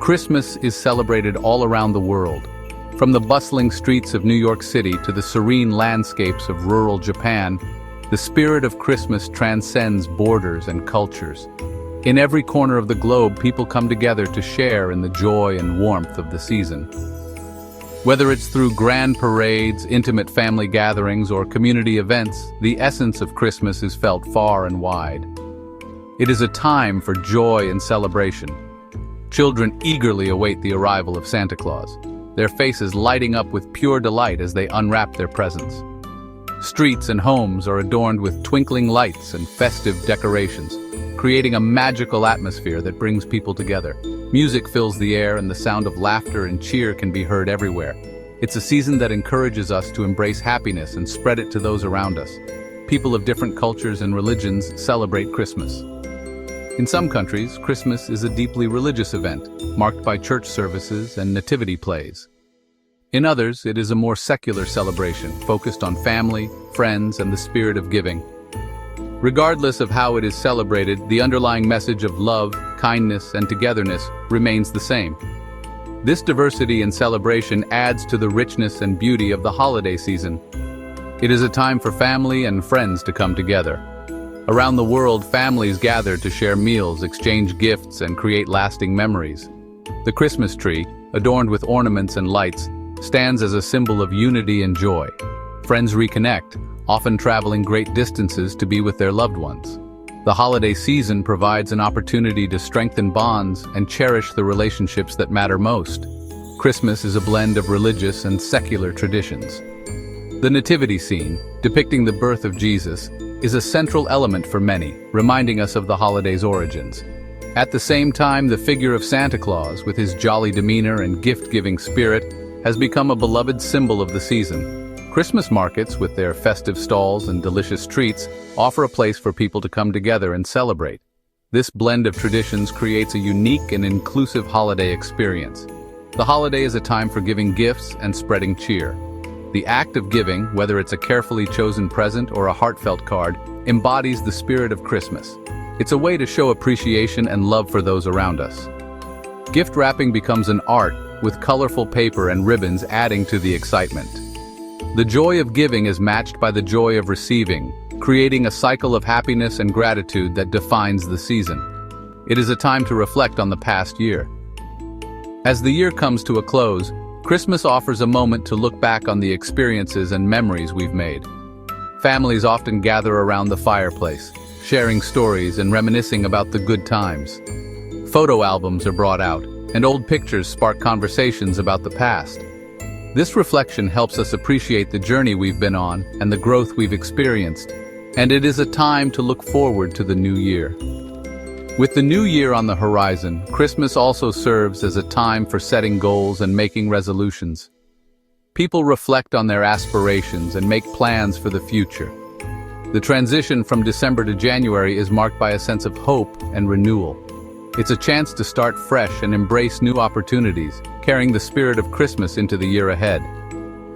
Christmas is celebrated all around the world, from the bustling streets of New York City to the serene landscapes of rural Japan. The spirit of Christmas transcends borders and cultures. In every corner of the globe, people come together to share in the joy and warmth of the season. Whether it's through grand parades, intimate family gatherings, or community events, the essence of Christmas is felt far and wide. It is a time for joy and celebration. Children eagerly await the arrival of Santa Claus, their faces lighting up with pure delight as they unwrap their presents. Streets and homes are adorned with twinkling lights and festive decorations, creating a magical atmosphere that brings people together. Music fills the air and the sound of laughter and cheer can be heard everywhere. It's a season that encourages us to embrace happiness and spread it to those around us. People of different cultures and religions celebrate Christmas. In some countries, Christmas is a deeply religious event, marked by church services and nativity plays. In others, it is a more secular celebration, focused on family, friends, and the spirit of giving. Regardless of how it is celebrated, the underlying message of love, kindness, and togetherness remains the same. This diversity and celebration adds to the richness and beauty of the holiday season. It is a time for family and friends to come together. Around the world, families gather to share meals, exchange gifts, and create lasting memories. The Christmas tree, adorned with ornaments and lights, stands as a symbol of unity and joy. Friends reconnect, often traveling great distances to be with their loved ones. The holiday season provides an opportunity to strengthen bonds and cherish the relationships that matter most. Christmas is a blend of religious and secular traditions. The nativity scene, depicting the birth of Jesus, is a central element for many, reminding us of the holiday's origins. At the same time, the figure of Santa Claus, with his jolly demeanor and gift-giving spirit, has become a beloved symbol of the season. Christmas markets, with their festive stalls and delicious treats, offer a place for people to come together and celebrate. This blend of traditions creates a unique and inclusive holiday experience. The holiday is a time for giving gifts and spreading cheer. The act of giving, whether it's a carefully chosen present or a heartfelt card, embodies the spirit of Christmas. It's a way to show appreciation and love for those around us. Gift wrapping becomes an art, with colorful paper and ribbons adding to the excitement. The joy of giving is matched by the joy of receiving, creating a cycle of happiness and gratitude that defines the season. It is a time to reflect on the past year. As the year comes to a close, Christmas offers a moment to look back on the experiences and memories we've made. Families often gather around the fireplace, sharing stories and reminiscing about the good times. Photo albums are brought out, and old pictures spark conversations about the past. This reflection helps us appreciate the journey we've been on and the growth we've experienced, and it is a time to look forward to the new year. With the new year on the horizon, Christmas also serves as a time for setting goals and making resolutions. People reflect on their aspirations and make plans for the future. The transition from December to January is marked by a sense of hope and renewal. It's a chance to start fresh and embrace new opportunities, carrying the spirit of Christmas into the year ahead.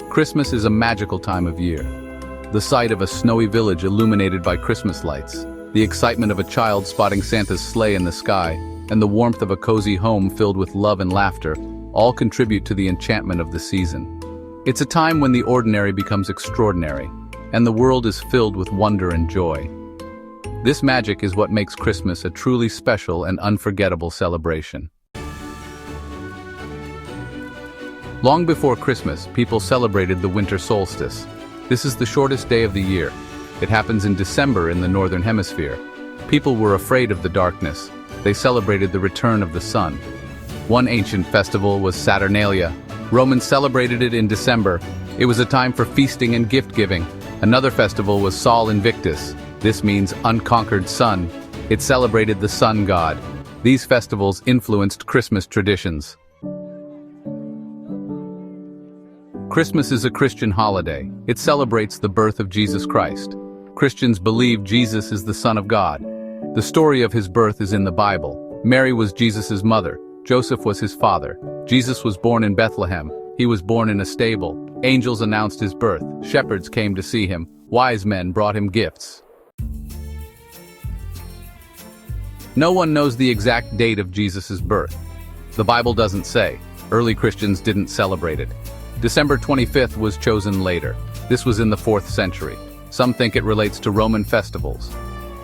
Christmas is a magical time of year. The sight of a snowy village illuminated by Christmas lights, the excitement of a child spotting Santa's sleigh in the sky, and the warmth of a cozy home filled with love and laughter, all contribute to the enchantment of the season. It's a time when the ordinary becomes extraordinary, and the world is filled with wonder and joy. This magic is what makes Christmas a truly special and unforgettable celebration. Long before Christmas, people celebrated the winter solstice. This is the shortest day of the year. It happens in December in the Northern Hemisphere. People were afraid of the darkness. They celebrated the return of the sun. One ancient festival was Saturnalia. Romans celebrated it in December. It was a time for feasting and gift-giving. Another festival was Sol Invictus. This means unconquered sun. It celebrated the sun god. These festivals influenced Christmas traditions. Christmas is a Christian holiday. It celebrates the birth of Jesus Christ. Christians believe Jesus is the Son of God. The story of his birth is in the Bible. Mary was Jesus' mother. Joseph was his father. Jesus was born in Bethlehem. He was born in a stable. Angels announced his birth. Shepherds came to see him. Wise men brought him gifts. No one knows the exact date of Jesus' birth. The Bible doesn't say. Early Christians didn't celebrate it. December 25th was chosen later. This was in the 4th century. Some think it relates to Roman festivals.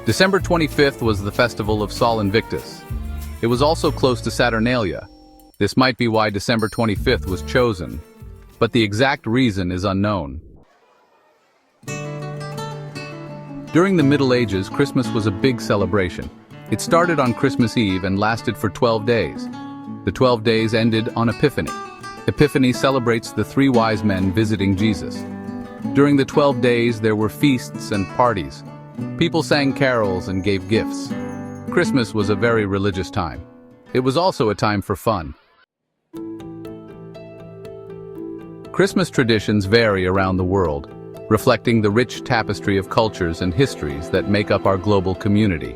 December 25th was the festival of Sol Invictus. It was also close to Saturnalia. This might be why December 25th was chosen, but the exact reason is unknown. During the Middle Ages, Christmas was a big celebration. It started on Christmas Eve and lasted for 12 days. The 12 days ended on Epiphany. Epiphany celebrates the 3 wise men visiting Jesus. During the 12 days, there were feasts and parties. People sang carols and gave gifts. Christmas was a very religious time. It was also a time for fun. Christmas traditions vary around the world, reflecting the rich tapestry of cultures and histories that make up our global community.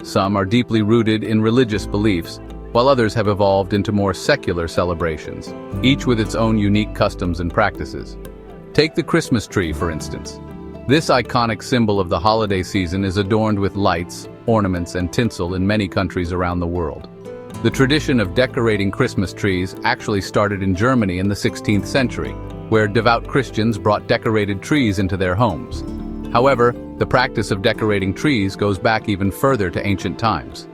Some are deeply rooted in religious beliefs, while others have evolved into more secular celebrations, each with its own unique customs and practices. Take the Christmas tree, for instance. This iconic symbol of the holiday season is adorned with lights, ornaments, and tinsel in many countries around the world. The tradition of decorating Christmas trees actually started in Germany in the 16th century, where devout Christians brought decorated trees into their homes. However, the practice of decorating trees goes back even further to ancient times.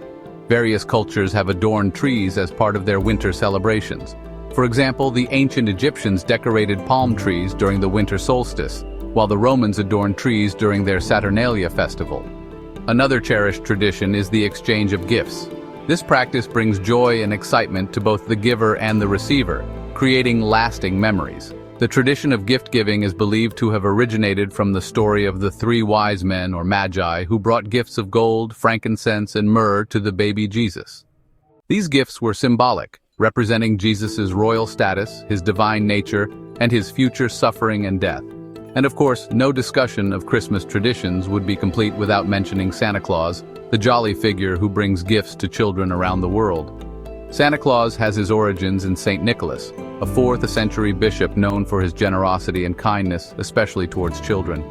Various cultures have adorned trees as part of their winter celebrations. For example, the ancient Egyptians decorated palm trees during the winter solstice, while the Romans adorned trees during their Saturnalia festival. Another cherished tradition is the exchange of gifts. This practice brings joy and excitement to both the giver and the receiver, creating lasting memories. The tradition of gift-giving is believed to have originated from the story of the 3 wise men or magi who brought gifts of gold, frankincense, and myrrh to the baby Jesus. These gifts were symbolic, representing Jesus' royal status, his divine nature, and his future suffering and death. And of course, no discussion of Christmas traditions would be complete without mentioning Santa Claus, the jolly figure who brings gifts to children around the world. Santa Claus has his origins in Saint Nicholas, a 4th century bishop known for his generosity and kindness, especially towards children.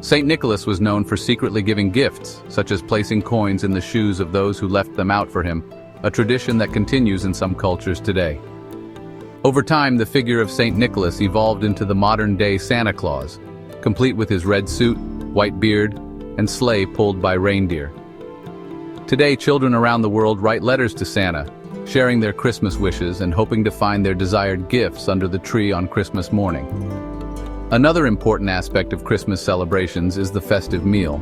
Saint Nicholas was known for secretly giving gifts, such as placing coins in the shoes of those who left them out for him, a tradition that continues in some cultures today. Over time, the figure of Saint Nicholas evolved into the modern-day Santa Claus, complete with his red suit, white beard, and sleigh pulled by reindeer. Today, children around the world write letters to Santa, sharing their Christmas wishes and hoping to find their desired gifts under the tree on Christmas morning. Another important aspect of Christmas celebrations is the festive meal.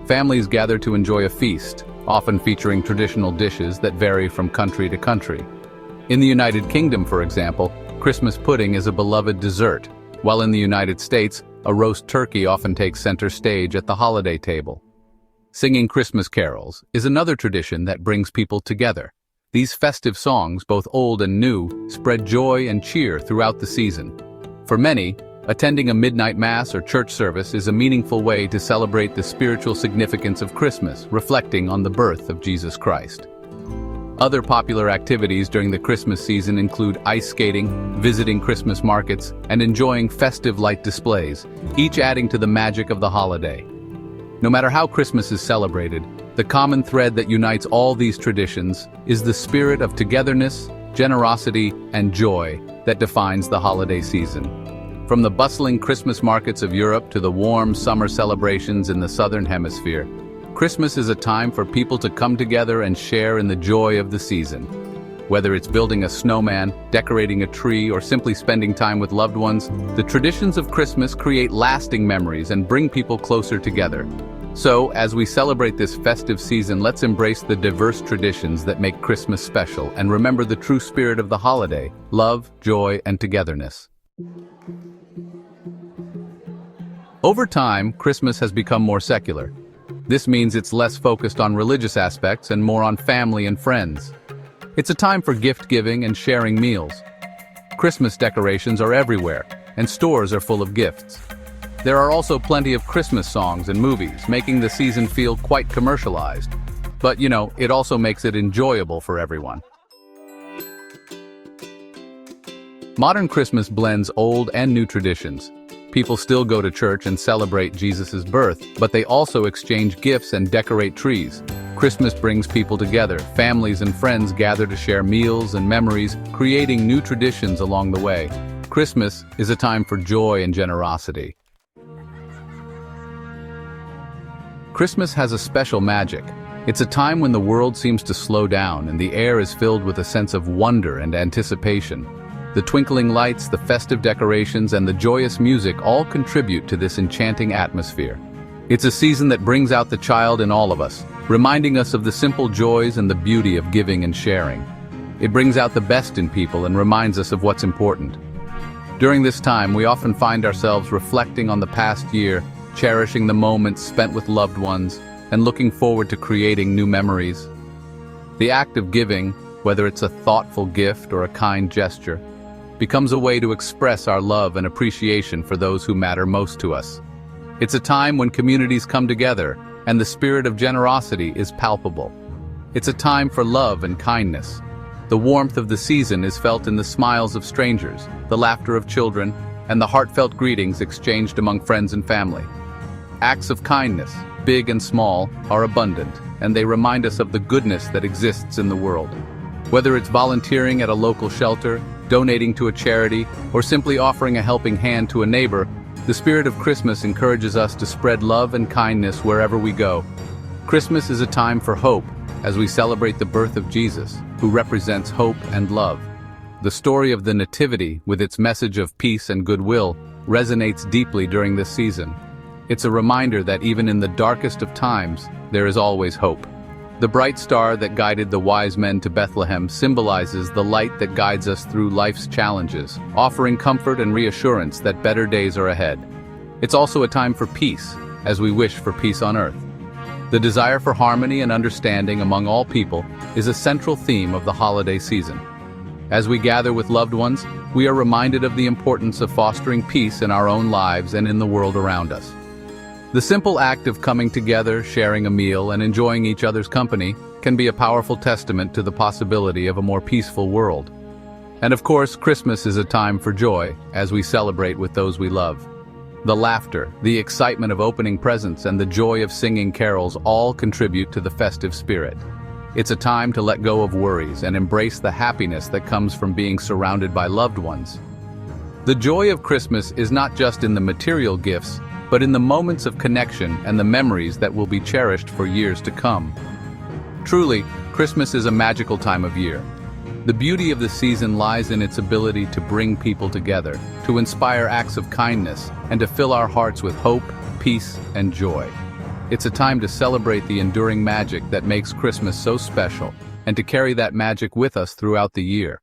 Families gather to enjoy a feast, often featuring traditional dishes that vary from country to country. In the United Kingdom, for example, Christmas pudding is a beloved dessert, while in the United States, a roast turkey often takes center stage at the holiday table. Singing Christmas carols is another tradition that brings people together. These festive songs, both old and new, spread joy and cheer throughout the season. For many, attending a midnight mass or church service is a meaningful way to celebrate the spiritual significance of Christmas, reflecting on the birth of Jesus Christ. Other popular activities during the Christmas season include ice skating, visiting Christmas markets, and enjoying festive light displays, each adding to the magic of the holiday. No matter how Christmas is celebrated, the common thread that unites all these traditions is the spirit of togetherness, generosity, and joy that defines the holiday season. From the bustling Christmas markets of Europe to the warm summer celebrations in the Southern Hemisphere, Christmas is a time for people to come together and share in the joy of the season. Whether it's building a snowman, decorating a tree, or simply spending time with loved ones, the traditions of Christmas create lasting memories and bring people closer together. So, as we celebrate this festive season, let's embrace the diverse traditions that make Christmas special and remember the true spirit of the holiday: love, joy, and togetherness. Over time, Christmas has become more secular. This means it's less focused on religious aspects and more on family and friends. It's a time for gift-giving and sharing meals. Christmas decorations are everywhere, and stores are full of gifts. There are also plenty of Christmas songs and movies, making the season feel quite commercialized. But, it also makes it enjoyable for everyone. Modern Christmas blends old and new traditions. People still go to church and celebrate Jesus' birth, but they also exchange gifts and decorate trees. Christmas brings people together. Families and friends gather to share meals and memories, creating new traditions along the way. Christmas is a time for joy and generosity. Christmas has a special magic. It's a time when the world seems to slow down and the air is filled with a sense of wonder and anticipation. The twinkling lights, the festive decorations, and the joyous music all contribute to this enchanting atmosphere. It's a season that brings out the child in all of us, reminding us of the simple joys and the beauty of giving and sharing. It brings out the best in people and reminds us of what's important. During this time, we often find ourselves reflecting on the past year, cherishing the moments spent with loved ones, and looking forward to creating new memories. The act of giving, whether it's a thoughtful gift or a kind gesture, becomes a way to express our love and appreciation for those who matter most to us. It's a time when communities come together and the spirit of generosity is palpable. It's a time for love and kindness. The warmth of the season is felt in the smiles of strangers, the laughter of children, and the heartfelt greetings exchanged among friends and family. Acts of kindness, big and small, are abundant, and they remind us of the goodness that exists in the world. Whether it's volunteering at a local shelter, donating to a charity, or simply offering a helping hand to a neighbor, the spirit of Christmas encourages us to spread love and kindness wherever we go. Christmas is a time for hope as we celebrate the birth of Jesus, who represents hope and love. The story of the Nativity, with its message of peace and goodwill, resonates deeply during this season. It's a reminder that even in the darkest of times, there is always hope. The bright star that guided the wise men to Bethlehem symbolizes the light that guides us through life's challenges, offering comfort and reassurance that better days are ahead. It's also a time for peace, as we wish for peace on earth. The desire for harmony and understanding among all people is a central theme of the holiday season. As we gather with loved ones, we are reminded of the importance of fostering peace in our own lives and in the world around us. The simple act of coming together, sharing a meal, and enjoying each other's company can be a powerful testament to the possibility of a more peaceful world. And of course, Christmas is a time for joy as we celebrate with those we love. The laughter, the excitement of opening presents, and the joy of singing carols all contribute to the festive spirit. It's a time to let go of worries and embrace the happiness that comes from being surrounded by loved ones. The joy of Christmas is not just in the material gifts, but in the moments of connection and the memories that will be cherished for years to come. Truly, Christmas is a magical time of year. The beauty of the season lies in its ability to bring people together, to inspire acts of kindness, and to fill our hearts with hope, peace, and joy. It's a time to celebrate the enduring magic that makes Christmas so special, and to carry that magic with us throughout the year.